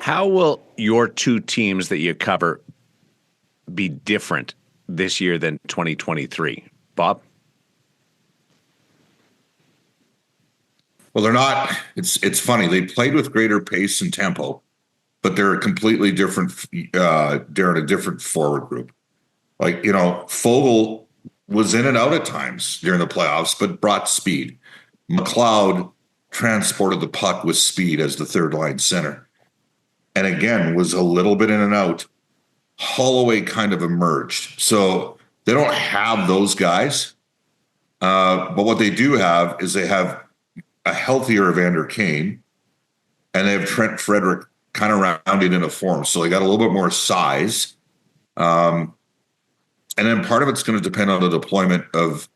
How will your two teams that you cover be different this year than 2023? Bob? Well, they're not. It's funny. They played with greater pace and tempo, but they're a completely different. They're in a different forward group. Like, Fogle was in and out at times during the playoffs, but brought speed. McLeod transported the puck with speed as the third line center, and again was a little bit in and out. Holloway kind of emerged, so they don't have those guys. But what they do have is they have a healthier Evander Kane, and they have Trent Frederick kind of rounded into form. So they got a little bit more size. And then part of it's going to depend on the deployment of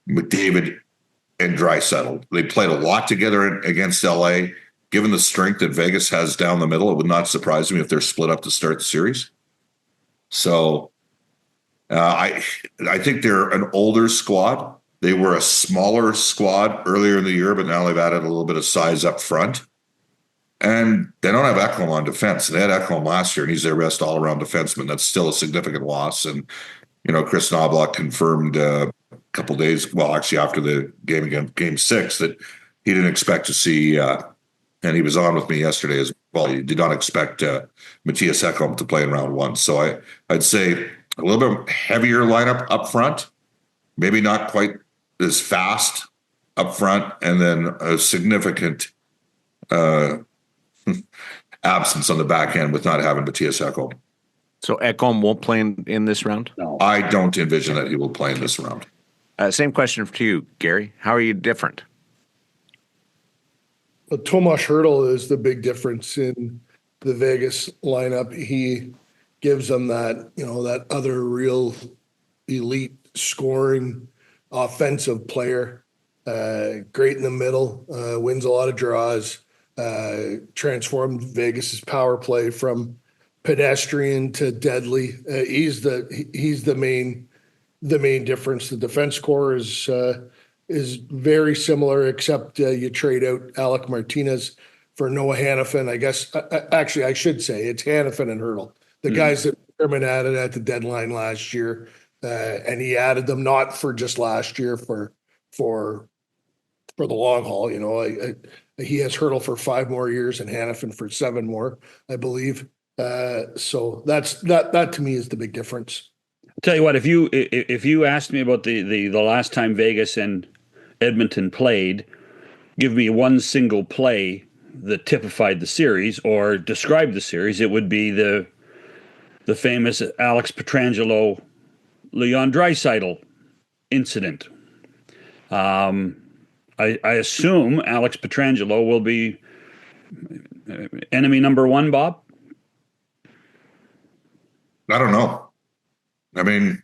McDavid and Draisaitl. They played a lot together against LA. Given the strength that Vegas has down the middle, it would not surprise me if they're split up to start the series. So I think they're an older squad. They were a smaller squad earlier in the year, but now they've added a little bit of size up front. And they don't have Ekholm on defense. They had Ekholm last year, and he's their best all-around defenseman. That's still a significant loss. And, Chris Knobloch confirmed a couple days, well, actually after the game again, Game 6, that he didn't expect to see, and he was on with me yesterday as well, he did not expect Matthias Ekholm to play in round 1. So I'd say a little bit heavier lineup up front, maybe not quite as fast up front, and then a significant absence on the back end with not having Matthias Ekholm. So Ekholm won't play in this round? No. I don't envision that he will play in this round. Same question to you, Gary. How are you different? Well, Tomas Hertl is the big difference in the Vegas lineup. He gives them that, that other real elite scoring offensive player, great in the middle, wins a lot of draws, transformed Vegas's power play from pedestrian to deadly. He's the main difference. The defense core is very similar, except you trade out Alec Martinez for Noah Hannafin. I guess actually I should say it's Hannafin and Hertl, the guys that Sherman added at the deadline last year. And he added them not for just last year, for the long haul. He has Hertl for 5 more years and Hannafin for 7 more, I believe. So that to me is the big difference. I'll tell you what, if you asked me about the last time Vegas and Edmonton played, give me one single play that typified the series or described the series, it would be the famous Alex Pietrangelo Leon Draisaitl incident. I assume Alex Pietrangelo will be enemy number 1, Bob? I don't know. I mean,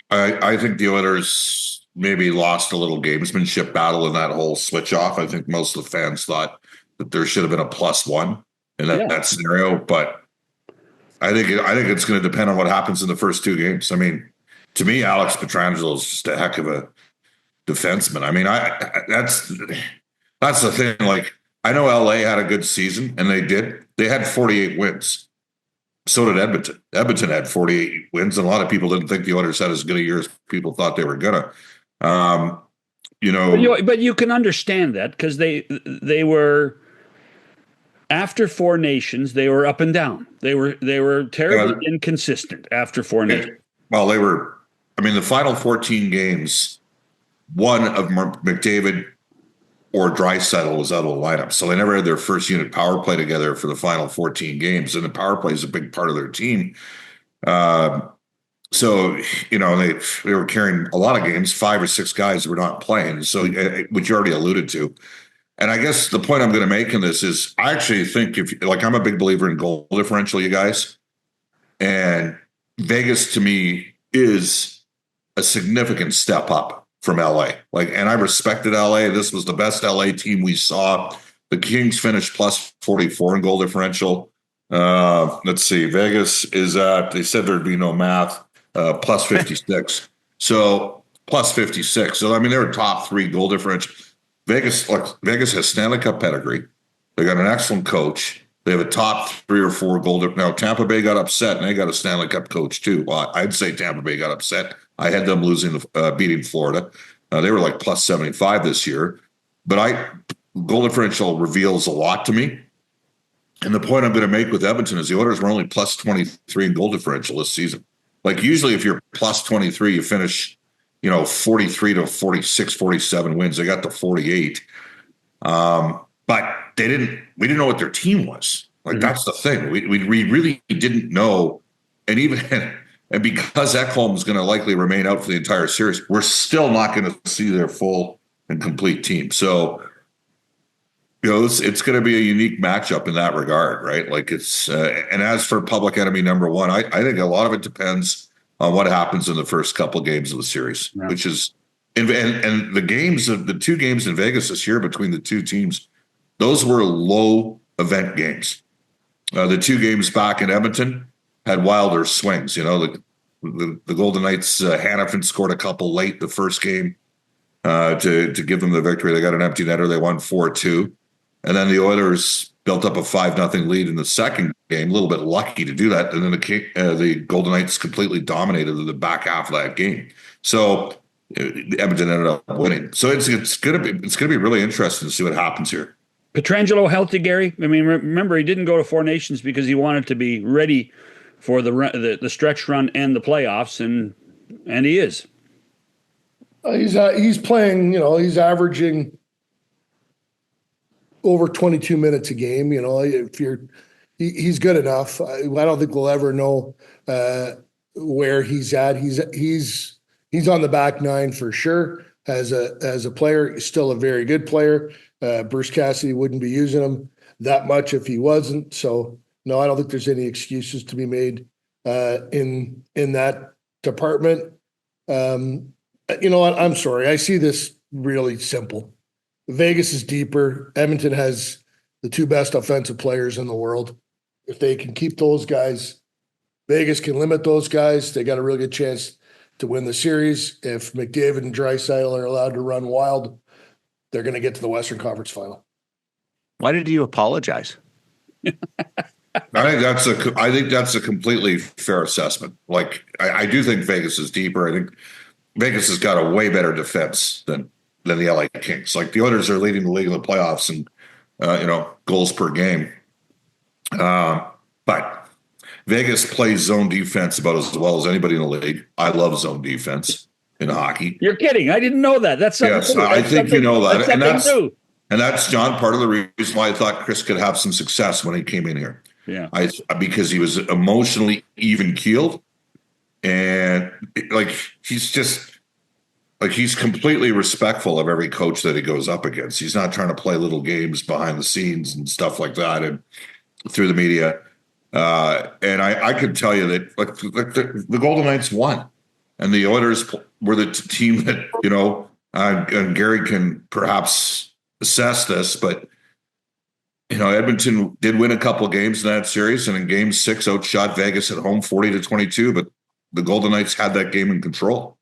I think the Oilers maybe lost a little gamesmanship battle in that whole switch off. I think most of the fans thought that there should have been a +1 in that scenario, but I think it's going to depend on what happens in the first 2 games. I mean, to me, Alex Pietrangelo is just a heck of a defenseman. I mean, that's the thing. Like, I know LA had a good season, and they did. They had 48 wins. So did Edmonton. Edmonton had 48 wins, and a lot of people didn't think the Oilers had as good a year as people thought they were gonna. But you can understand that because they were. After 4 Nations, they were up and down. They were terribly inconsistent after 4 Nations. Well, they were. I mean, the final 14 games, one of McDavid or Draisaitl was out of the lineup, so they never had their first unit power play together for the final 14 games. And the power play is a big part of their team. So they were carrying a lot of games. 5 or 6 guys were not playing. So, which you already alluded to. And I guess the point I'm going to make in this is I actually think I'm a big believer in goal differential, you guys. And Vegas to me is a significant step up from LA. And I respected LA. This was the best LA team we saw. The Kings finished +44 in goal differential. Let's see. Vegas is at, they said there'd be no math, +56. So +56. So, I mean, they were top 3 goal differential. Vegas has Stanley Cup pedigree. They got an excellent coach. They have a top 3 or 4 goal. Now, Tampa Bay got upset, and they got a Stanley Cup coach, too. Well, I'd say Tampa Bay got upset. I had them beating Florida. They were like plus 75 this year. But goal differential reveals a lot to me. And the point I'm going to make with Edmonton is the Oilers were only plus 23 in goal differential this season. Like, usually if you're plus 23, you finish, 43 to 46, 47 wins. They got to 48. But we didn't know what their team was. Like, that's the thing. We really didn't know. And and because Ekholm is going to likely remain out for the entire series, we're still not going to see their full and complete team. So, it's going to be a unique matchup in that regard, right? Like, it's and as for public enemy number one, I think a lot of it depends on what happens in the first couple games of the series, which is and the 2 games in Vegas this year between the 2 teams, those were low event games. The 2 games back in Edmonton had wilder swings. The Golden Knights, Hannafin scored a couple late the first game to give them the victory. They got an empty netter. They won 4-2. And then the Oilers built up a 5-0 lead in the second game, a little bit lucky to do that. And then the Golden Knights completely dominated the back half of that game. So Edmonton ended up winning. So it's going to be really interesting to see what happens here. Pietrangelo healthy, Gary? I mean, remember, he didn't go to 4 Nations because he wanted to be ready for the stretch run and the playoffs, and he is. He's playing, he's averaging over 22 minutes a game. He's good enough. I don't think we'll ever know where he's at. He's on the back 9 for sure. As a player, he's still a very good player. Bruce Cassidy wouldn't be using him that much if he wasn't. So no, I don't think there's any excuses to be made in that department. You know what? I'm sorry. I see this really simple. Vegas is deeper. Edmonton has the 2 best offensive players in the world. If they can keep those guys, Vegas can limit those guys. They got a real good chance to win the series. If McDavid and Draisaitl are allowed to run wild, they're going to get to the Western Conference Final. Why did you apologize? I think that's a completely fair assessment. Like, I do think Vegas is deeper. I think Vegas has got a way better defense than the LA Kings. Like, the Oilers are leading the league in the playoffs and goals per game. But Vegas plays zone defense about as well as anybody in the league. I love zone defense in hockey. You're kidding. I didn't know that. That's something. Yes, I think you know that. And that's John, part of the reason why I thought Chris could have some success when he came in here. Yeah. Because he was emotionally even keeled, and he's completely respectful of every coach that he goes up against. He's not trying to play little games behind the scenes and stuff like that and through the media. And I could tell you that the Golden Knights won, and the Oilers were the team that, and Gary can perhaps assess this, but Edmonton did win a couple of games in that series, and in Game 6 outshot Vegas at home 40-22, but the Golden Knights had that game in control.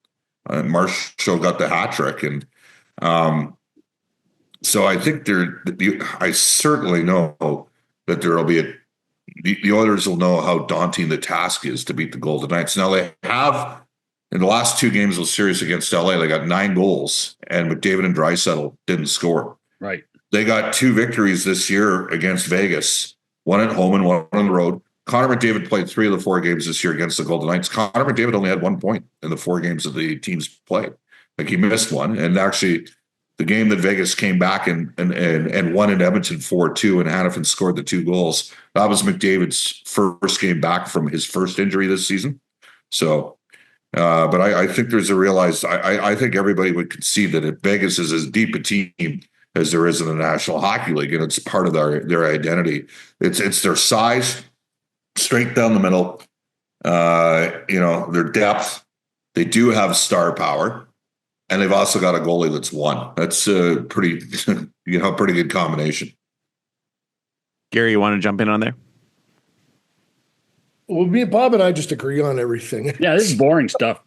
Marshall got the hat trick, and so I think I certainly know that there will be the Oilers will know how daunting the task is to beat the Golden Knights. Now, they have, in the last 2 games of the series against LA, they got 9 goals, and McDavid and Draisaitl didn't score. Right. They got 2 victories this year against Vegas, one at home and one on the road. Connor McDavid played 3 of the 4 games this year against the Golden Knights. Connor McDavid only had 1 point in the 4 games that the teams played. Like, he missed one. And actually, the game that Vegas came back and won in Edmonton 4-2, and Hannafin scored the 2 goals, that was McDavid's first game back from his first injury this season. So, but I think there's a realized, I think everybody would concede that Vegas is as deep a team as there is in the National Hockey League, and it's part of their identity. It's their size, straight down the middle, their depth. They do have star power, and they've also got a goalie that's won. That's a pretty good combination. Gary, you want to jump in on there? Well, me and Bob and I just agree on everything. Yeah, this is boring stuff.